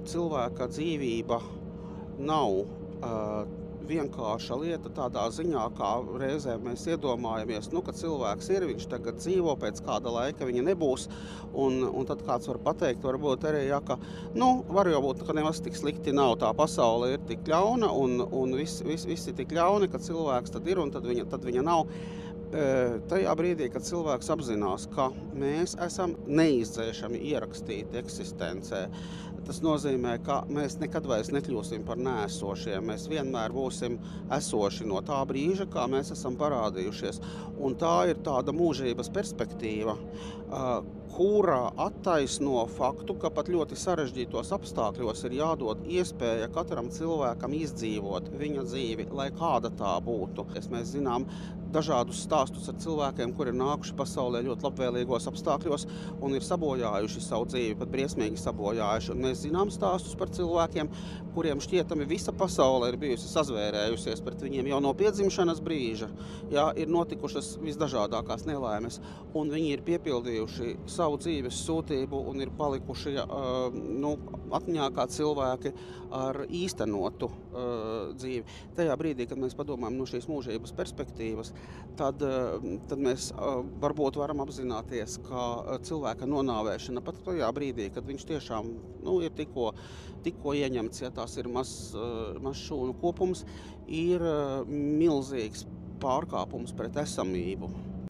cilvēka dzīvība nav vienkārša lieta tādā ziņā, kā reizēm mēs iedomājamies, ka cilvēks ir, viņš tagad dzīvo, pēc kāda laika viņa nebūs, un tad kāds var pateikt, varbūt arī, ka, var jau būt, ka nemaz tik slikti nav, tā pasaule ir tik ļauna, un visi tik ļauni, ka cilvēks tad ir, un tad viņa nav. Tajā brīdī, kad cilvēks apzinās, ka mēs esam neizdzēšami ierakstīti eksistencē, tas nozīmē, ka mēs nekad vairs nekļūsim par neesošiem. Mēs vienmēr būsim esoši no tā brīža, kā mēs esam parādījušies. Un tā ir tāda mūžības perspektīva, kura attaisno faktu, ka pat ļoti sarežģītos apstākļos ir jādod iespēja katram cilvēkam izdzīvot viņa dzīvi, lai kāda tā būtu. Mēs zinām dažādus stāstus ar cilvēkiem, kuri ir nākuši pasaulē ļoti labvēlīgos apstākļos un ir sabojājuši savu dzīvi, pat briesmīgi sabojājuši. Un mēs zinām stāstus par cilvēkiem, kuriem šķietami visa pasaule ir bijusi sazvērējusies pret viņiem jau no piedzimšanas brīža. Jā, ir notikušas visdažādākās nelaimes, un viņi ir piepildījuši savu dzīves sūtību un ir palikuši atmiņā kā cilvēki ar īstenotu dzīvi. Tajā brīdī, kad mēs padomājam no šīs mūžības perspektīvas, tad mēs varbūt varam apzināties, ka cilvēka nonāvēšana pat tajā brīdī, kad viņš tiešām ir tikko ieņemts, ja tās ir mazs šūnu kopums, ir milzīgs pārkāpums pret esamību.